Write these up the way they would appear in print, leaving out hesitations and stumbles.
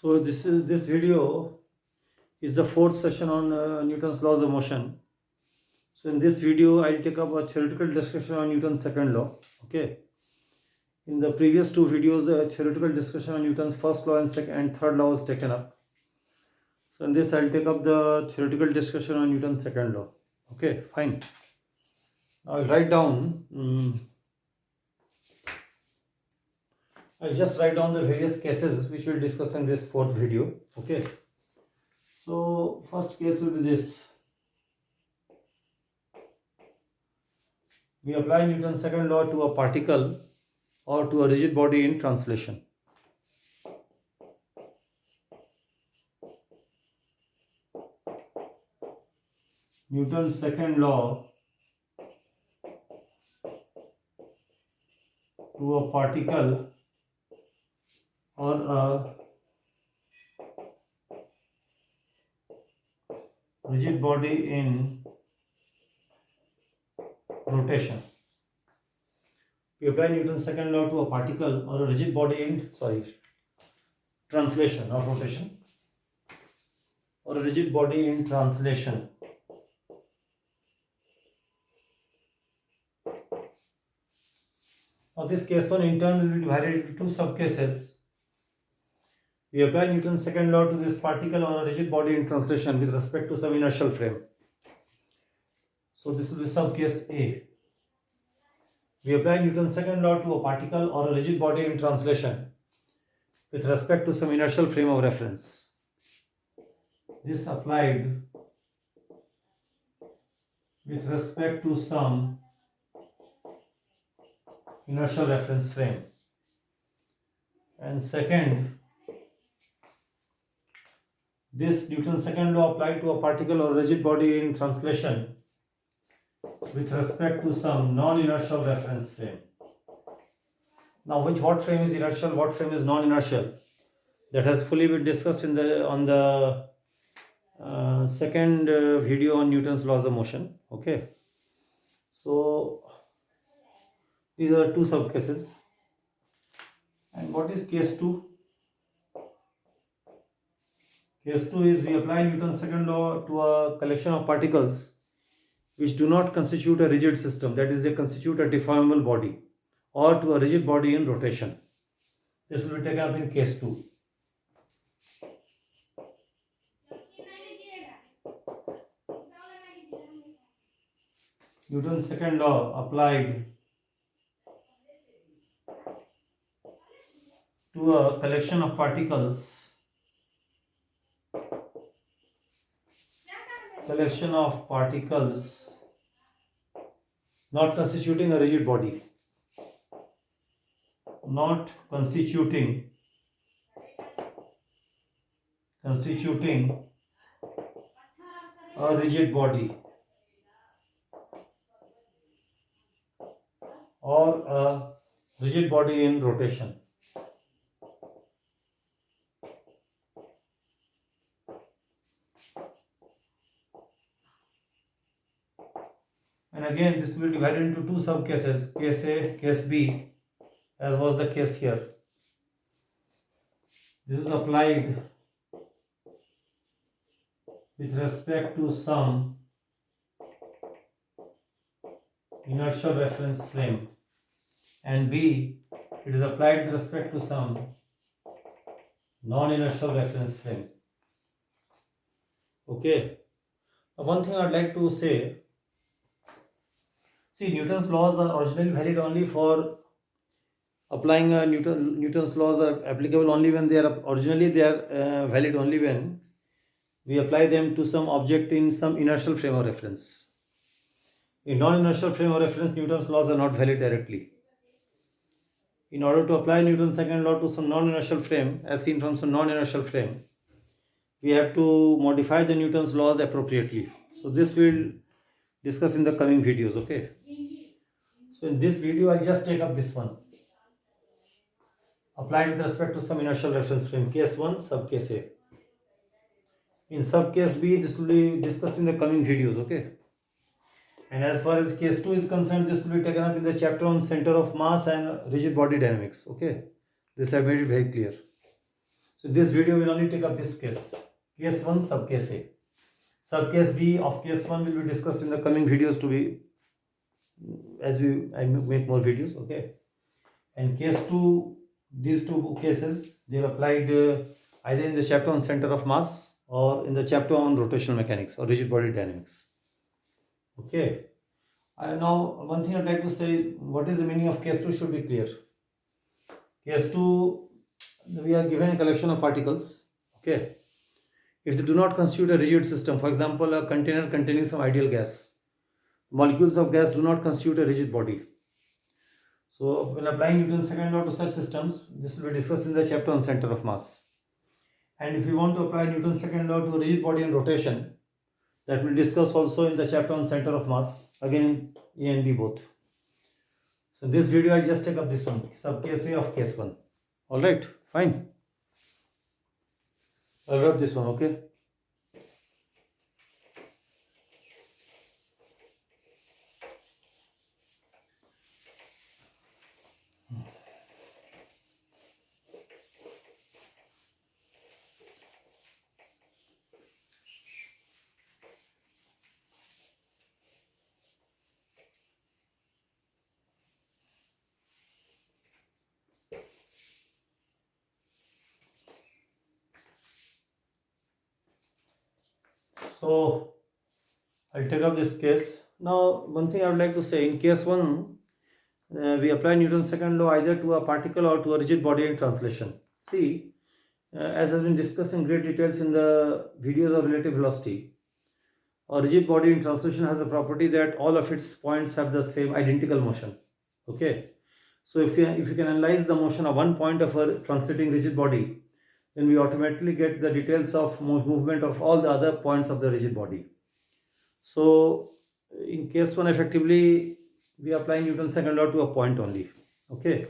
So this video is the fourth session on Newton's laws of motion. So in this video, I'll take up a theoretical discussion on Newton's second law. Okay. In the previous two videos, a theoretical discussion on Newton's first law and third law was taken up. So in this, I'll take up the theoretical discussion on Newton's second law. Okay, fine. I'll write down. I'll just write down the various cases which we'll discuss in this fourth video. Okay. So first case will be this. We apply Newton's second law to a particle or to a rigid body in translation. Newton's second law to a particle or a rigid body in rotation. We apply Newton's second law to a particle or a rigid body in translation or rotation, or a rigid body in translation. Now this case one in turn will be divided into two subcases. We apply Newton's second law to this particle or a rigid body in translation with respect to some inertial frame. So this will be subcase A. We apply Newton's second law to a particle or a rigid body in translation with respect to some inertial frame of reference. This applied with respect to some inertial reference frame. And second, this Newton's second law applied to a particle or rigid body in translation with respect to some non-inertial reference frame. Now, what frame is inertial, what frame is non-inertial? That has fully been discussed on the second video on Newton's laws of motion. Okay. So these are two subcases. And what is case 2? Case 2 is we apply Newton's second law to a collection of particles which do not constitute a rigid system, that is, they constitute a deformable body, or to a rigid body in rotation. This will be taken up in case 2. Newton's second law applied to a collection of particles not constituting a rigid body, not constituting a rigid body or a rigid body in rotation. And again, this will be divided into two subcases, case A, case B, as was the case here. This is applied with respect to some inertial reference frame, and B, it is applied with respect to some non-inertial reference frame. Okay. One thing I'd like to say, see, Newton's laws are originally valid only for applying Newton's laws are applicable only when they are valid only when we apply them to some object in some inertial frame of reference. In non-inertial frame of reference, Newton's laws are not valid directly. In order to apply Newton's second law to some non-inertial frame, as seen from some non-inertial frame, we have to modify the Newton's laws appropriately. So this we'll discuss in the coming videos. Okay. So in this video, I'll just take up this one. Applied with respect to some inertial reference frame. Case 1, subcase A. In subcase B, this will be discussed in the coming videos. Okay. And as far as case 2 is concerned, this will be taken up in the chapter on center of mass and rigid body dynamics. Okay. This I made it very clear. So this video will only take up this case. Case 1, subcase A. Subcase B of case 1 will be discussed in the coming videos to be I make more videos, okay. And case 2, these two cases, they are applied either in the chapter on center of mass or in the chapter on rotational mechanics or rigid body dynamics, okay. Now one thing I'd like to say, what is the meaning of case 2 should be clear. Case 2, we are given a collection of particles, okay. If they do not constitute a rigid system, for example, a container containing some ideal gas, molecules of gas do not constitute a rigid body. So when applying Newton's second law to such systems, this will be discussed in the chapter on center of mass. And if you want to apply Newton's second law to rigid body and rotation, that will discuss also in the chapter on center of mass, again in A and B both. So in this video I just take up this one, subcase A of case 1. Alright, fine. I'll rub this one, okay. So I'll take up this case. Now one thing I would like to say, in case 1, we apply Newton's second law either to a particle or to a rigid body in translation. See, as has been discussed in great details in the videos of relative velocity, a rigid body in translation has a property that all of its points have the same identical motion, okay. So if you can analyze the motion of one point of a translating rigid body, then we automatically get the details of movement of all the other points of the rigid body. So in case 1, effectively we apply Newton's second law to a point only, okay.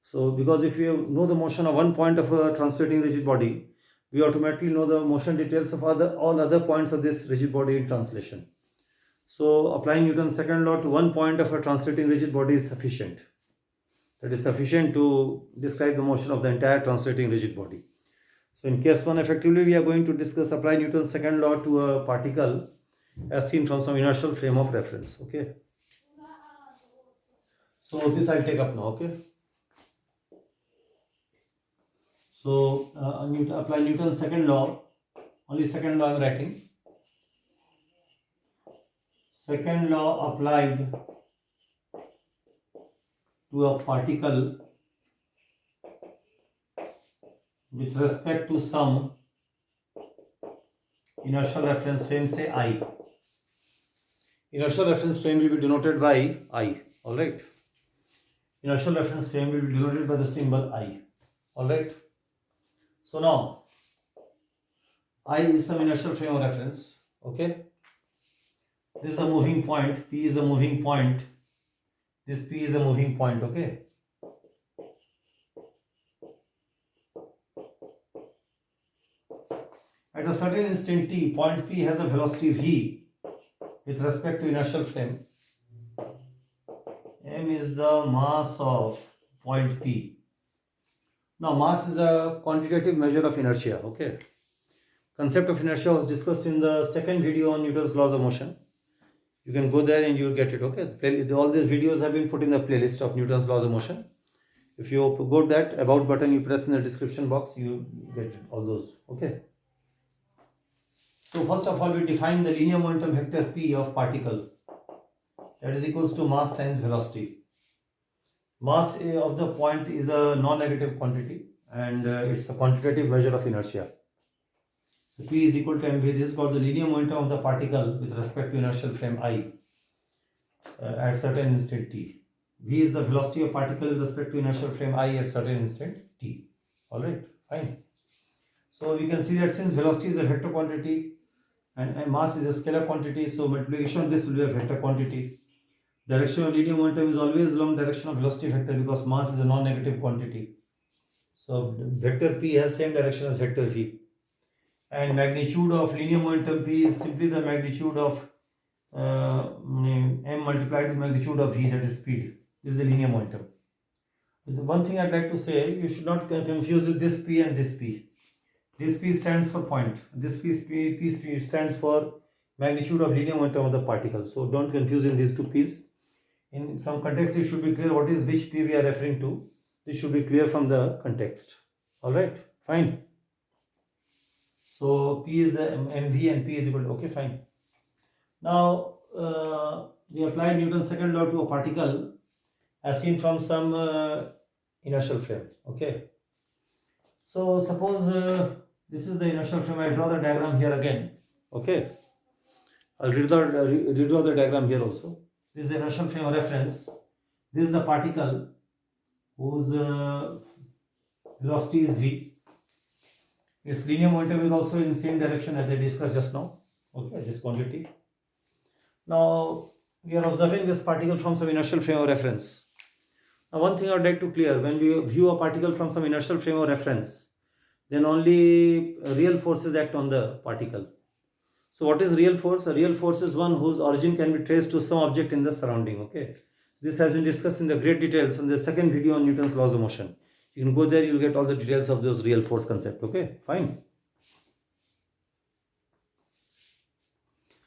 So because if you know the motion of one point of a translating rigid body, we automatically know the motion details of all other points of this rigid body in translation. So applying Newton's second law to one point of a translating rigid body is sufficient. That is sufficient to describe the motion of the entire translating rigid body. So in case 1, effectively we are going to discuss apply Newton's second law to a particle as seen from some inertial frame of reference, okay. So this I'll take up now, okay. So apply Newton's second law, only second law I am writing. Second law applied to a particle with respect to some inertial reference frame, say I. Inertial reference frame will be denoted by I, alright. Inertial reference frame will be denoted by the symbol I, alright. So now, I is some inertial frame of reference, okay. This is a moving point, P is a moving point, this P is a moving point, okay. At a certain instant t, point P has a velocity v with respect to inertial frame. M is the mass of point P. Now mass is a quantitative measure of inertia, okay. Concept of inertia was discussed in the second video on Newton's laws of motion. You can go there and you will get it, okay. All these videos have been put in the playlist of Newton's laws of motion. If you go to that about button, you press in the description box, you get all those, okay. So first of all, we define the linear momentum vector P of particle, that is equals to mass times velocity. Mass of the point is a non-negative quantity and it's a quantitative measure of inertia. So P is equal to mv. This is called the linear momentum of the particle with respect to inertial frame I at certain instant t. V is the velocity of particle with respect to inertial frame I at certain instant t. Alright, fine. So we can see that since velocity is a vector quantity and mass is a scalar quantity, so multiplication of this will be a vector quantity. Direction of linear momentum is always along direction of velocity vector because mass is a non-negative quantity. So vector P has same direction as vector V. And magnitude of linear momentum P is simply the magnitude of m multiplied with magnitude of V, that is speed. This is the linear momentum. But the one thing I'd like to say, you should not confuse with this P and this P. This P stands for point. This P stands for magnitude of linear momentum of the particle. So don't confuse in these two P's. In from context, it should be clear what is which P we are referring to. This should be clear from the context. All right, fine. So P is the mv and P is equal to, okay, fine. Now we apply Newton's second law to a particle as seen from some inertial frame. Okay. So suppose this is the inertial frame. I draw the diagram here again. Okay. I'll redraw the diagram here also. This is the inertial frame of reference. This is the particle whose velocity is v. Its linear momentum is also in the same direction as I discussed just now. Okay, this quantity. Now we are observing this particle from some inertial frame of reference. Now one thing I would like to clear, when we view a particle from some inertial frame of reference, then only real forces act on the particle. So what is real force? A real force is one whose origin can be traced to some object in the surrounding. Okay, this has been discussed in the great details in the second video on Newton's laws of motion. You can go there, you will get all the details of those real force concept. Okay, fine.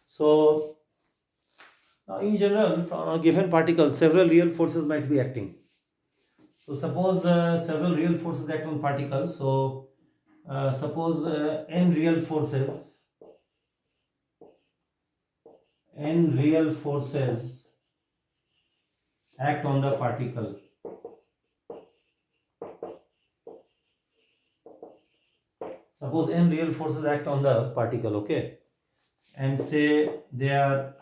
So now in general, from a given particle, several real forces might be acting. So suppose several real forces act on particles. So suppose n real forces act on the particle. Suppose n real forces act on the particle, okay, and say they are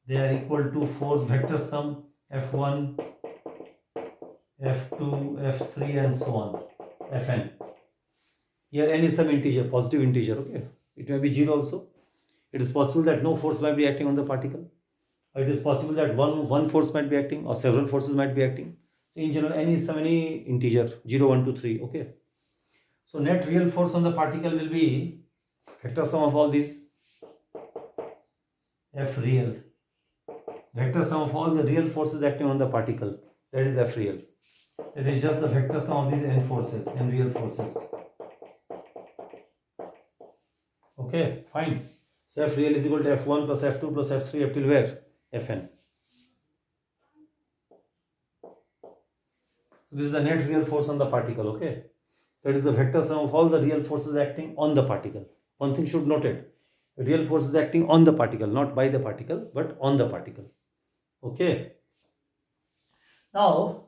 equal to force vector sum F1, F2, F3 and so on, Fn. Here n is some integer, positive integer, okay. It may be 0 also. It is possible that no force might be acting on the particle. Or it is possible that one force might be acting or several forces might be acting. So in general, n is some any integer, 0, 1, 2, 3, okay. So net real force on the particle will be vector sum of all these F real. Vector sum of all the real forces acting on the particle, that is F real. That is just the vector sum of these n forces, n real forces. Okay, fine. So F real is equal to F1 plus F2 plus F3 up till where? Fn. This is the net real force on the particle, okay. That is the vector sum of all the real forces acting on the particle. One thing should note it. Real forces acting on the particle, not by the particle, but on the particle. Okay. Now,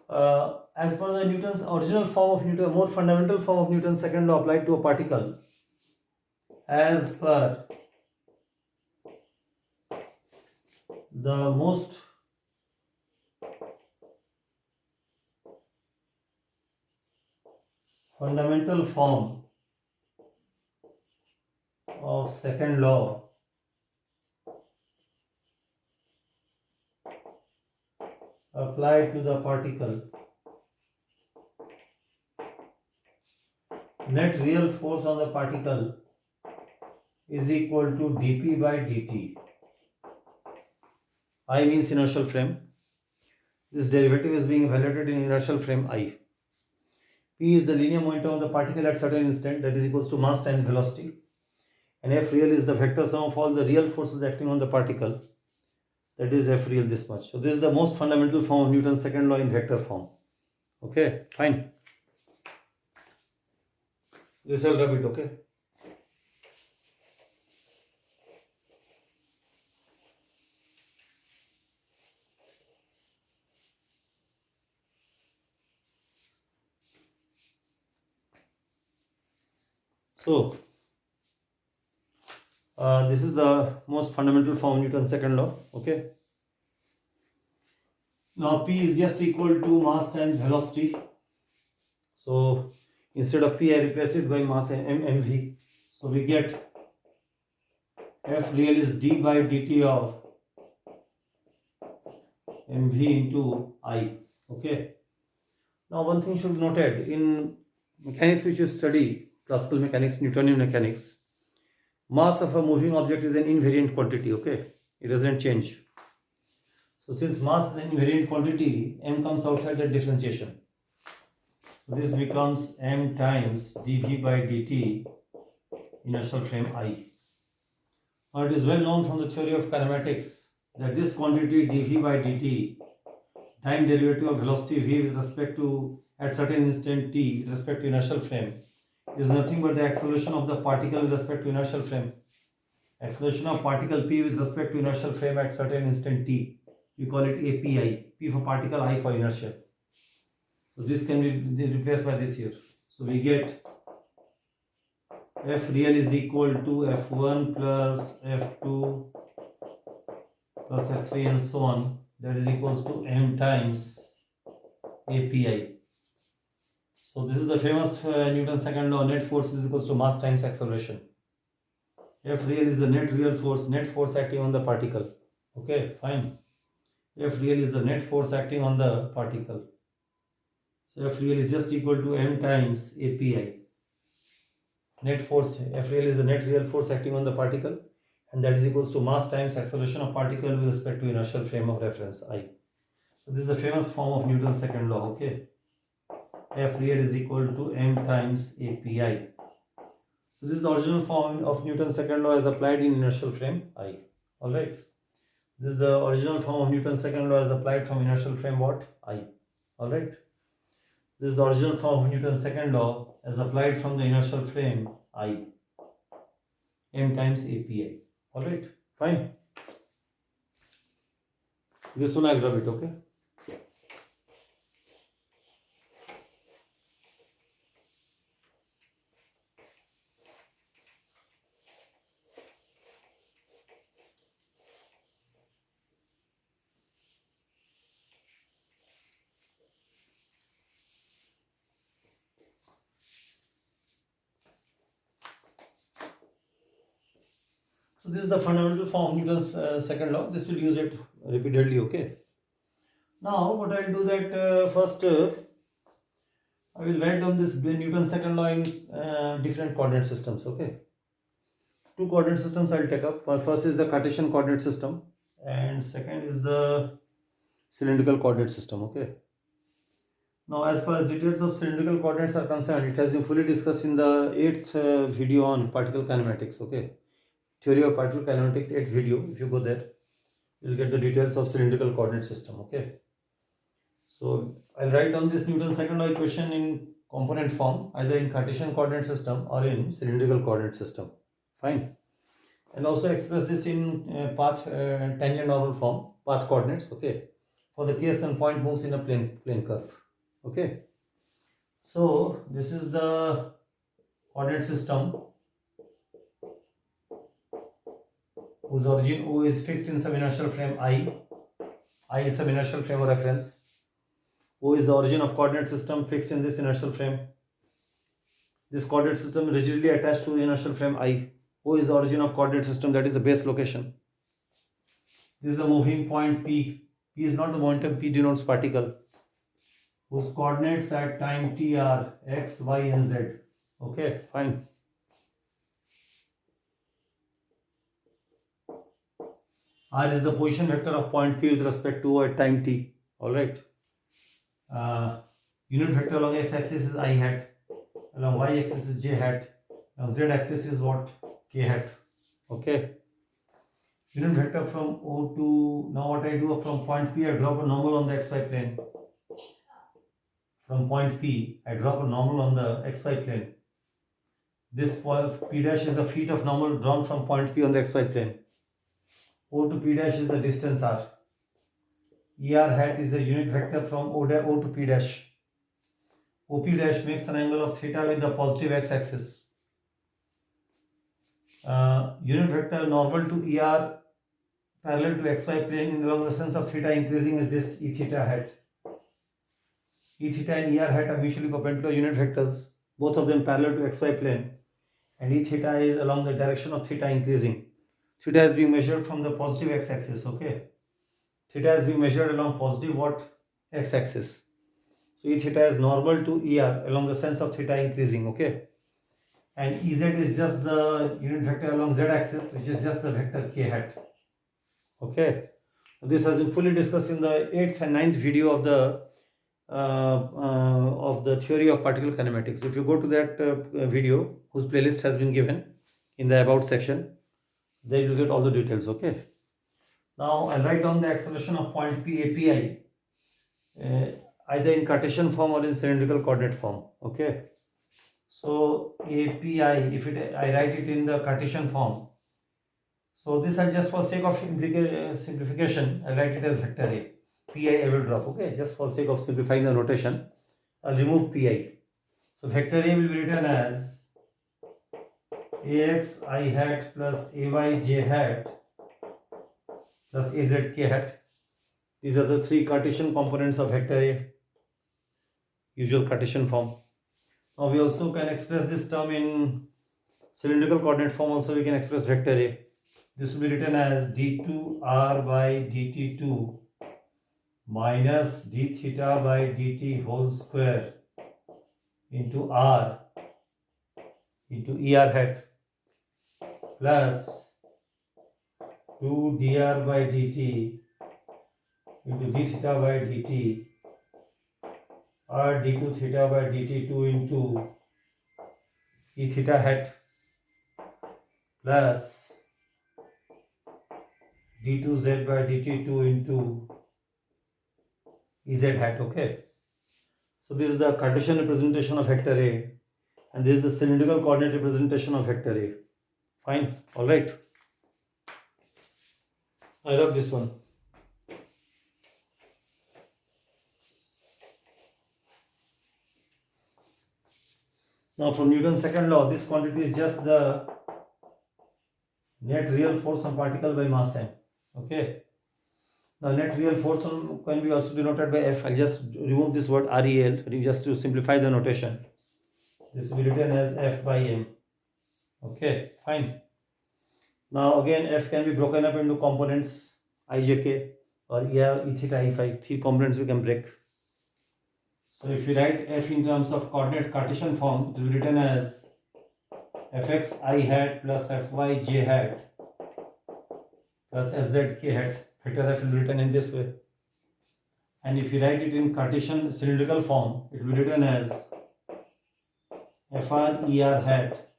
as per the Newton's original form of Newton, more fundamental form of Newton's second law applied to a particle, as per the most fundamental form of second law applied to the particle, net real force on the particle is equal to dp by dt. I means inertial frame. This derivative is being evaluated in inertial frame I. P is the linear momentum of the particle at certain instant, that is equals to mass times velocity. And F real is the vector sum of all the real forces acting on the particle, that is F real this much. So this is the most fundamental form of Newton's second law in vector form. Okay, fine. This I'll rub it, okay. So this is the most fundamental form of Newton's second law, okay. Now P is just equal to mass times velocity. So instead of P, I replace it by mass mv. So we get F real is d by dt of mv into I, okay. Now one thing should be noted, in mechanics which you study, classical mechanics, Newtonian mechanics, mass of a moving object is an invariant quantity, okay. It doesn't change. So since mass is an invariant quantity, m comes outside the differentiation. So this becomes m times dv by dt inertial frame I. Now it is well known from the theory of kinematics that this quantity dv by dt, time derivative of velocity v with respect to at certain instant t with respect to inertial frame, is nothing but the acceleration of the particle with respect to inertial frame. Acceleration of particle p with respect to inertial frame at certain instant t. We call it API. P for particle, I for inertia. So this can be replaced by this here. So we get F real is equal to F1 plus F2 plus F3 and so on. That is equals to m times API. So this is the famous Newton's second law, net force is equals to mass times acceleration. F real is the net real force, net force acting on the particle. Okay, fine. F real is the net force acting on the particle. So F real is just equal to m times API. Net force, F real is the net real force acting on the particle, and that is equals to mass times acceleration of particle with respect to inertial frame of reference I. So this is the famous form of Newton's second law. Okay, F real is equal to m times API. So this is the original form of Newton's second law as applied in inertial frame I. Alright. This is the original form of Newton's second law as applied from inertial frame what? I. Alright. This is the original form of Newton's second law as applied from the inertial frame I. M times API. Alright. Fine. This one I'll rub it, okay? So this is the fundamental form of Newton's second law. This will use it repeatedly, okay? Now what I will do that first I will write down this Newton's second law in different coordinate systems, okay? Two coordinate systems I will take up. First is the Cartesian coordinate system and second is the cylindrical coordinate system, okay? Now as far as details of cylindrical coordinates are concerned, it has been fully discussed in the 8th video on particle kinematics, okay? Theory of particle kinematics 8th video. If you go there, you will get the details of cylindrical coordinate system, okay? So I'll write down this Newton's second law equation in component form, either in Cartesian coordinate system or in cylindrical coordinate system. Fine. And also express this in path tangent normal form, path coordinates, okay? For the case when point moves in a plane curve, okay? So this is the coordinate system whose origin O is fixed in some inertial frame I is some inertial frame of reference. O is the origin of coordinate system fixed in this inertial frame. This coordinate system is rigidly attached to the inertial frame I. O is the origin of coordinate system, that is the base location. This is a moving point P. P is not the momentum, P denotes particle, whose coordinates at time t are x, y and z. Okay, fine. R is the position vector of point P with respect to at time t. Alright. Unit vector along x-axis is I hat, along y-axis is j hat, along z-axis is what? K hat. Okay. Unit vector from O to, now what I do from point P, I drop a normal on the xy plane. From point P, I drop a normal on the xy plane. This point P dash is the feet of normal drawn from point P on the xy plane. O to P dash is the distance r. ER hat is a unit vector from O to P dash. OP dash makes an angle of theta with the positive x-axis. Unit vector normal to ER parallel to xy plane in along the sense of theta increasing is this E theta hat. E theta and ER hat are mutually perpendicular unit vectors, both of them parallel to xy plane, and E theta is along the direction of theta increasing. Theta is being measured from the positive x-axis, okay? Theta is being measured along positive what? X-axis. So E theta is normal to ER along the sense of theta increasing, okay? And Ez is just the unit vector along z-axis, which is just the vector k hat. Okay? This has been fully discussed in the 8th and 9th video of the of the theory of particle kinematics. If you go to that video, whose playlist has been given in the about section, there you will get all the details. Okay. Now I'll write down the acceleration of point P, API, either in Cartesian form or in cylindrical coordinate form. Okay. So API, if I write it in the Cartesian form, so this I'll just for sake of simplification, I'll write it as vector A. Pi I will drop. Okay, just for sake of simplifying the notation, I'll remove Pi. So vector A will be written as Ax I hat plus Ay j hat plus Az k hat. These are the three Cartesian components of vector A, usual Cartesian form. Now we also can express this term in cylindrical coordinate form. Also we can express vector A. This will be written as d2r by dt2 minus d theta by dt whole square into r into er hat plus 2 dr by dt into d theta by dt r d2 theta by dt2 into e theta hat plus d2z by dt2 into ez hat. Okay, so this is the Cartesian representation of vector A, and this is the cylindrical coordinate representation of vector A. Fine. All right, I love this one. Now from Newton's second law, this quantity is just the net real force on particle by mass m. Okay. Now net real force can be also denoted by F. I'll just remove this word REL just to simplify the notation. This will be written as F by m. Okay, fine. Now again F can be broken up into components IJK or ER, E theta, E phi. Three components we can break. So if we write F in terms of coordinate Cartesian form, it will be written as Fx I hat plus Fy j hat plus Fz k hat. Vector F will be written in this way. And if you write it in Cartesian cylindrical form, it will be written as Fr Er hat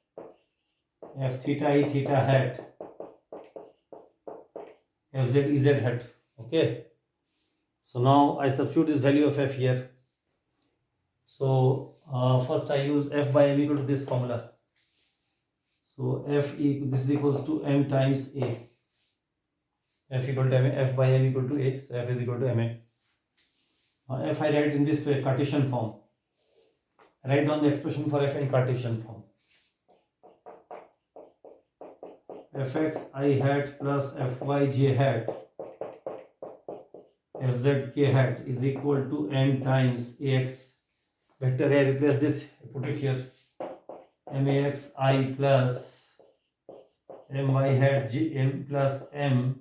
F theta E theta hat Fz Ez hat. Okay. So now I substitute this value of F here. So first I use F by m equal to this formula. So this is equals to m times A. F equal to ma, F by m equal to A, so F is equal to ma. F I write in this way, Cartesian form. Write down the expression for F in Cartesian form. Fx I hat plus Fy j hat Fz k hat is equal to m times Ax. Vector A, replace this, put it here. Max I plus my hat g m plus m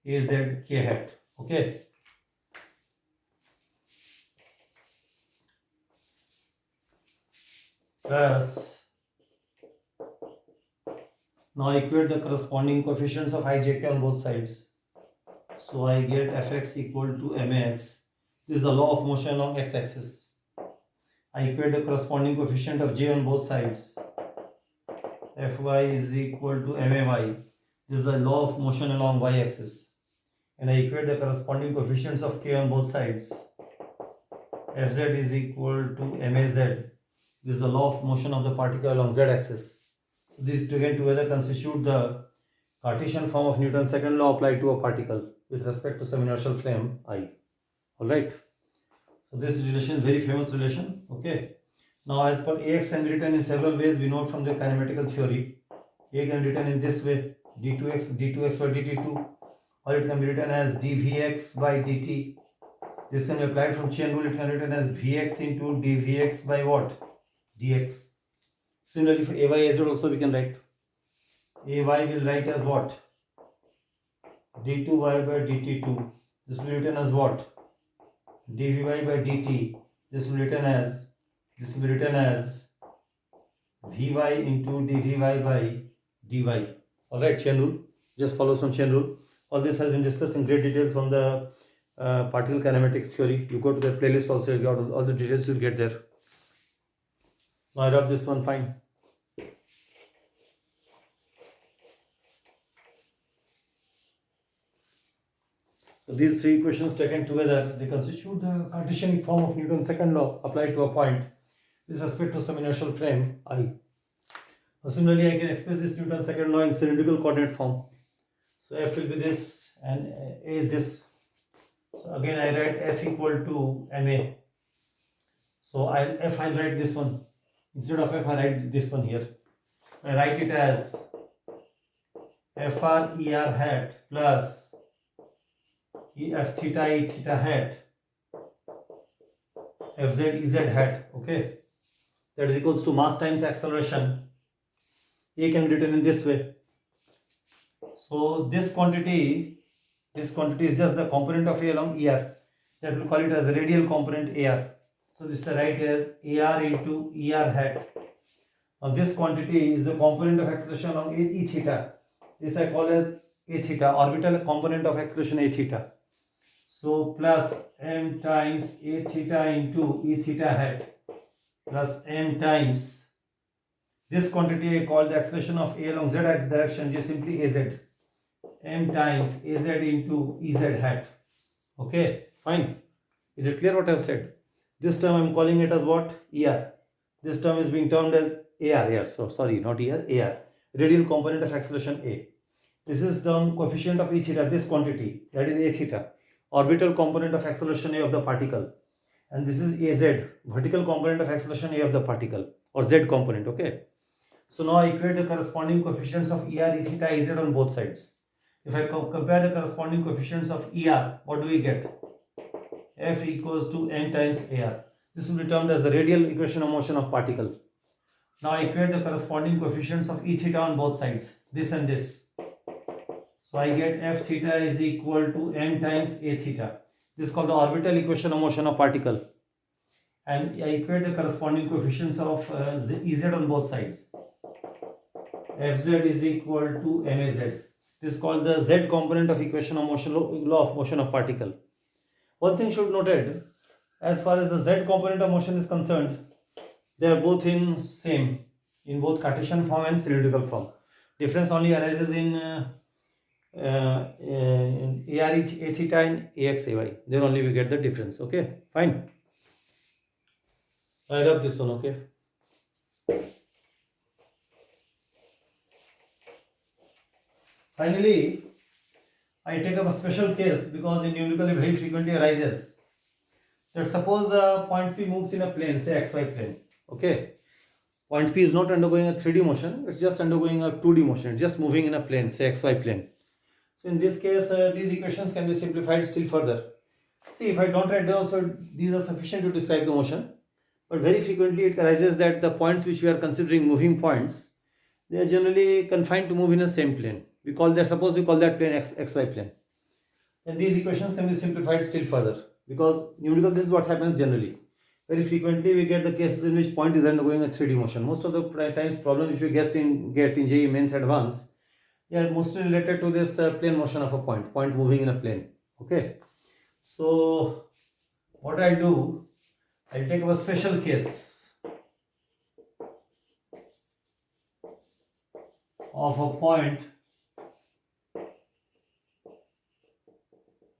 Az k hat. Okay. Plus, now equate the corresponding coefficients of ijk on both sides. So I get Fx equal to max. This is the law of motion along x-axis. I equate the corresponding coefficient of j on both sides. Fy is equal to may. This is the law of motion along y-axis. And I equate the corresponding coefficients of k on both sides. Fz is equal to maz. This is the law of motion of the particle along z-axis. So these together constitute the Cartesian form of Newton's second law applied to a particle with respect to some inertial frame I. Alright. So this relation is very famous relation. Okay. Now as per Ax can be written in several ways, we know from the kinematical theory. A can be written in this way, d2x by dt2, or it can be written as dvx by dt. This can be applied from chain rule. It can be written as vx into dvx by what? Dx. Similarly for ay az also we can write. Ay will write as what? d2y by dt2. This will be written as what? dvy by dt. This will be written as vy into dvy by dy. Alright, chain rule. Just follow some chain rule. All this has been discussed in great details from the particle kinematics theory. You go to the playlist also, you got all the details you'll get there. Now I wrap this one fine. So these three equations taken together, they constitute the Cartesian form of Newton's second law applied to a point with respect to some inertial frame I. Similarly, I can express this Newton's second law in cylindrical coordinate form. So F will be this and A is this. So again I write F equal to ma. So I'll write this one. Instead of F I write this one here. I write it as FR ER hat plus F theta E theta hat FZ EZ hat. Okay. That is equals to mass times acceleration. A can be written in this way. So this quantity is just the component of A along ER. That will call it as a radial component AR. So this I write as AR into ER hat. Now this quantity is the component of acceleration along E theta. This I call as A theta, orbital component of acceleration A theta. So plus m times A theta into E theta hat plus m times this quantity I call the acceleration of A along Z direction, just simply AZ. M times AZ into EZ hat. Okay, fine. Is it clear what I have said? This term I am calling it as what? ER. This term is being termed as AR. Yes, so sorry, not ER, AR. Radial component of acceleration A. This is term coefficient of E theta, this quantity, that is A theta. Orbital component of acceleration A of the particle. And this is AZ, vertical component of acceleration A of the particle, or Z component, okay? So now I equate the corresponding coefficients of ER, E theta, EZ on both sides. If I compare the corresponding coefficients of ER, what do we get? F equals to n times AR. This will be termed as the radial equation of motion of particle. Now I equate the corresponding coefficients of E theta on both sides, this and this. So I get F theta is equal to n times A theta. This is called the orbital equation of motion of particle. And I equate the corresponding coefficients of EZ on both sides. Fz is equal to Maz. This is called the Z component of equation of motion, law of motion of particle. One thing should be noted, as far as the Z component of motion is concerned, they are both in both Cartesian form and cylindrical form. Difference only arises in AR A theta and AX AY. There only we get the difference. Okay, fine. I rub this one. Okay. Finally, I take up a special case because in numerical it very frequently arises. That suppose point P moves in a plane, say XY plane. Okay. Point P is not undergoing a 3D motion, it's just undergoing a 2D motion. It's just moving in a plane, say XY plane. So in this case, these equations can be simplified still further. See, if I don't write down, so these are sufficient to describe the motion. But very frequently it arises that the points which we are considering moving points, they are generally confined to move in the same plane. Suppose we call that plane XY plane. Then these equations can be simplified still further, because numerical, this is what happens generally. Very frequently we get the cases in which point is undergoing a 3D motion. Most of the times problems which we get in JEE Mains Advanced, they are mostly related to this plane motion of a point moving in a plane. Okay. So what I'll do, I'll take a special case of a point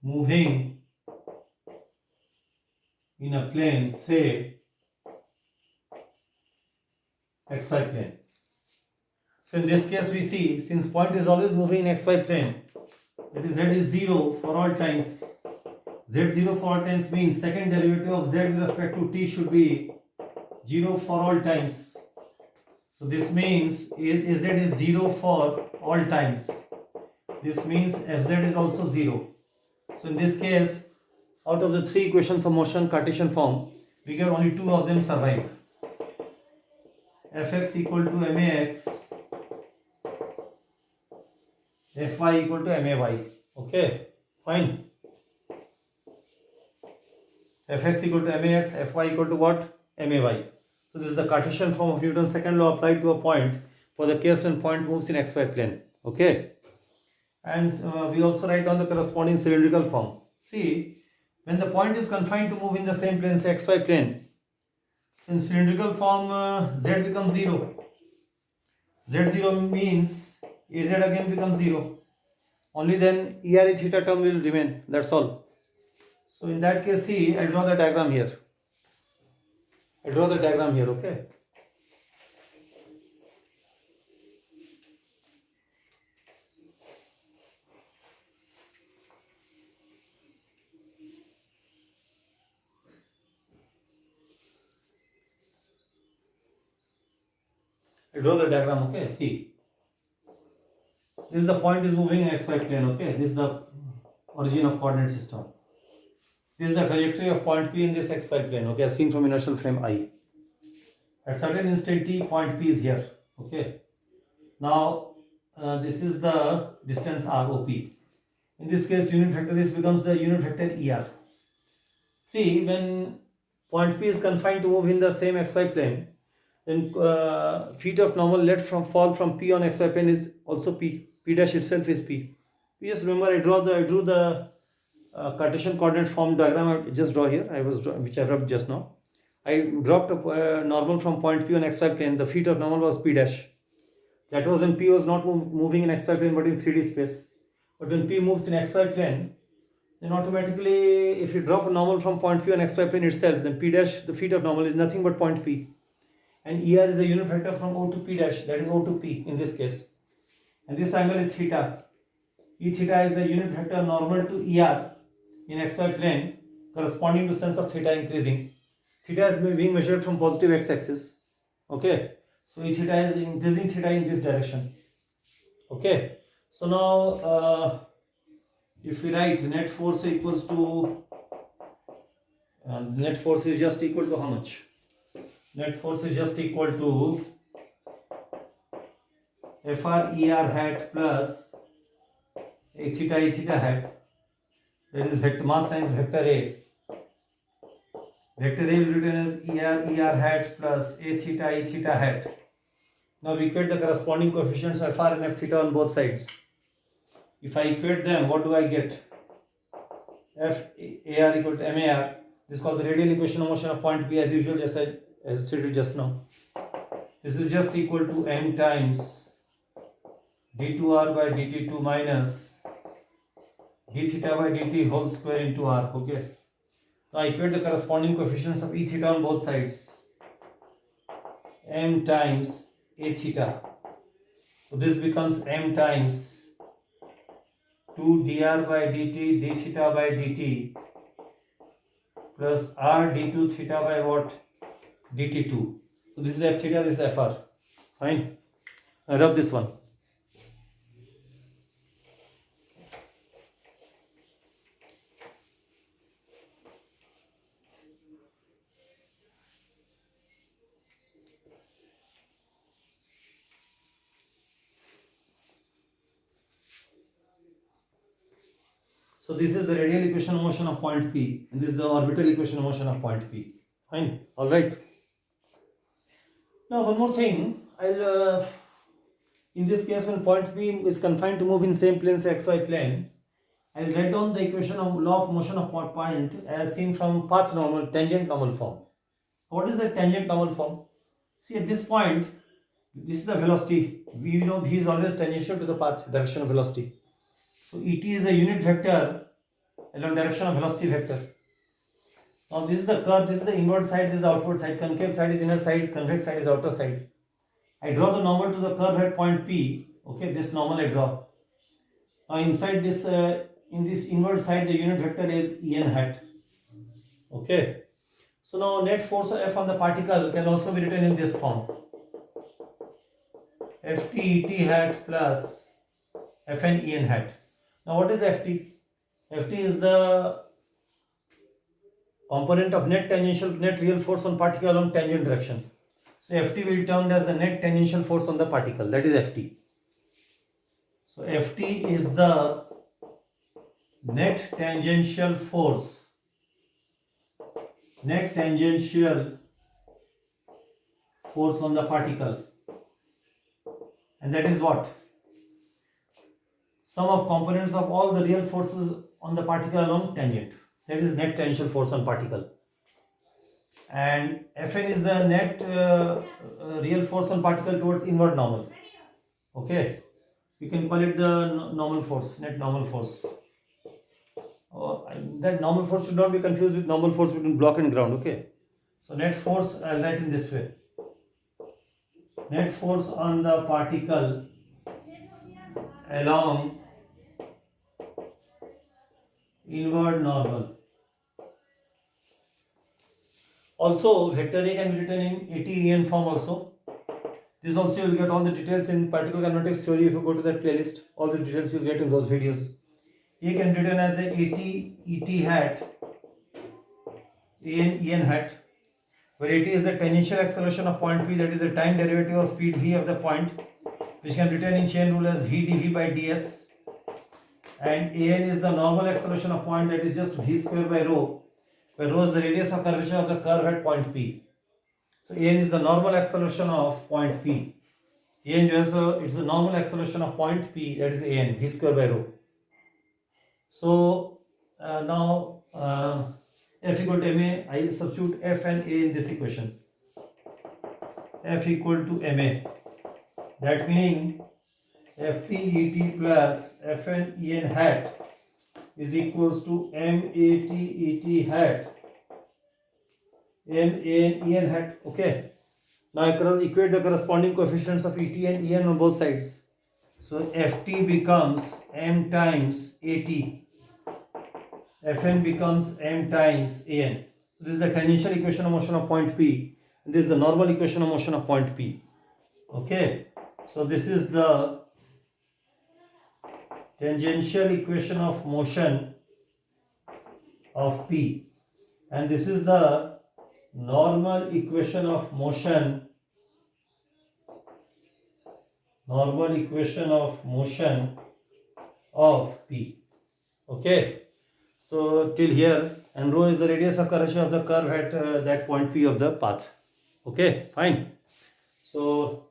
moving in a plane, say XY plane. So in this case we see, since point is always moving in XY plane, that is Z is 0 for all times. Z0 for all times means second derivative of Z with respect to t should be 0 for all times. So this means Z is 0 for all times. This means Fz is also 0. So in this case, out of the three equations of motion Cartesian form, we get only two of them survive. Fx equal to max, Fy equal to may. Okay, fine. Fx equal to max, Fy equal to what? May. So this is the Cartesian form of Newton's second law applied to a point for the case when point moves in xy plane. Okay. And we also write down the corresponding cylindrical form. See, when the point is confined to move in the same plane, say xy plane, in cylindrical form z becomes 0. Z0 means Az again becomes 0. Only then ER theta term will remain. That's all. So in that case, see, I draw the diagram here. Okay. I draw the diagram, okay. See, this is the point is moving in xy plane, okay. This is the origin of coordinate system. This is the trajectory of point P in this xy plane, okay, as seen from inertial frame I. At certain instant t, point P is here, okay. Now, this is the distance r, OP. In this case, unit vector, this becomes the unit vector ER. See, when point P is confined to move in the same xy plane, then feet of normal let from fall from P on xy plane is also P. P dash itself is P. You just remember I drew the Cartesian coordinate form diagram. I just draw here. Which I rubbed just now. I dropped a normal from point P on xy plane. The feet of normal was P dash. That was when P was not moving in xy plane but in 3D space. But when P moves in xy plane, then automatically if you drop a normal from point P on xy plane itself, then P dash, the feet of normal, is nothing but point P. And ER is a unit vector from O to P dash, that is O to P in this case. And this angle is theta. E theta is a unit vector normal to ER in xy plane corresponding to sense of theta increasing. Theta is being measured from positive x-axis. Okay. So E theta is increasing theta in this direction. Okay. So now if we write net force equals to net force is just equal to how much? Net force is just equal to FR ER hat plus A theta hat. That is vector mass times vector A. Vector A will be written as ER hat plus A theta hat. Now we equate the corresponding coefficients of FR and F theta on both sides. If I equate them, what do I get? F AR equal to MAR. This is called the radial equation of motion of point P as usual, as I stated just now. This is just equal to m times d2r by dt2 minus d theta by dt whole square into r. Okay. Now I equate the corresponding coefficients of E theta on both sides. M times A theta. So this becomes m times 2 dr by dt d theta by dt plus r d2 theta by what? dt2. So this is f theta, this is fr. Fine. I rub this one. So this is the radial equation of motion of point P, and this is the orbital equation of motion of point P. Fine. All right. Now one more thing. I'll in this case, when point P is confined to move in same plane, say xy plane, I will write down the equation of law of motion of point as seen from path normal, tangent normal form. What is the tangent normal form? See, at this point, this is the velocity. We know V is always tangential to the path direction of velocity. So Et is a unit vector along direction of velocity vector. Now this is the curve, this is the inward side, this is the outward side, concave side is inner side, convex side is outer side. I draw the normal to the curve at point P. Okay, this normal I draw. Now inside this, in this inward side, the unit vector is En hat. Okay. So now net force of F on the particle can also be written in this form. Ft Et hat plus Fn En hat. Now what is Ft? Ft is the component of net real force on particle along tangent direction. So Ft will be termed as the net tangential force on the particle. That is Ft. So Ft is the net tangential force. Net tangential force on the particle. And that is what? Sum of components of all the real forces on the particle along tangent. that is net tangential force on particle, and Fn is the net real force on particle towards inward normal. Okay, you can call it the normal force, net normal force. That normal force should not be confused with normal force between block and ground. Okay, so net force I'll write in this way: net force on the particle along inward normal. Also, vector A can be written in AT-EN form also. This also you will get all the details in particle kinematics theory if you go to that playlist. All the details you will get in those videos. A can be written as a AT hat, AN hat, where AT is the tangential acceleration of point P, that is the time derivative of speed V of the point, which can be written in chain rule as V dV by ds. And AN is the normal acceleration of point, that is just V square by rho, where rho is the radius of curvature of the curve at point P. So AN is the normal acceleration of point P. AN it's the normal acceleration of point P, that is AN, V square by rho. So now F equal to ma, I substitute F and A in this equation. F equal to ma, that meaning Ft Et plus Fn En hat is equals to Mat Et hat En hat. Okay, now equate the corresponding coefficients of Et and En on both sides. So Ft becomes m times At, Fn becomes m times An. So this is the tangential equation of motion of point P, and this is the normal equation of motion of point P. Okay, so this is the tangential equation of motion of P, and this is the normal equation of motion of P. Okay, so till here, and rho is the radius of curvature of the curve at that point P of the path. Okay, fine. So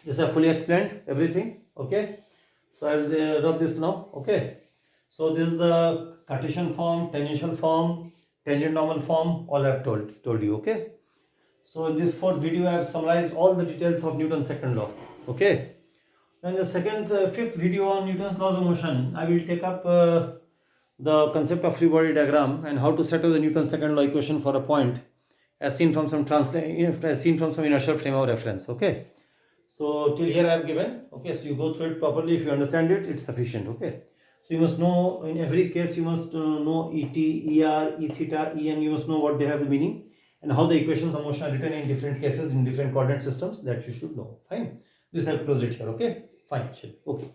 this I fully explained everything. Okay, so I'll rub this now. Okay, so this is the Cartesian form, tangential form, tangent normal form, all I have told you. Okay, so in this first video I have summarized all the details of Newton's second law. Okay, then the fifth video on Newton's laws of motion, I will take up the concept of free body diagram and how to settle the Newton's second law equation for a point as seen from some inertial frame of reference. Okay, so till here I have given. Okay, so you go through it properly. If you understand it, it's sufficient. Okay, so you must know, in every case you must know Et, Er, E theta, En. You must know what they have the meaning and how the equations of motion are written in different cases in different coordinate systems, that you should know. Fine, this I'll close it here. Okay, fine, chill. Okay.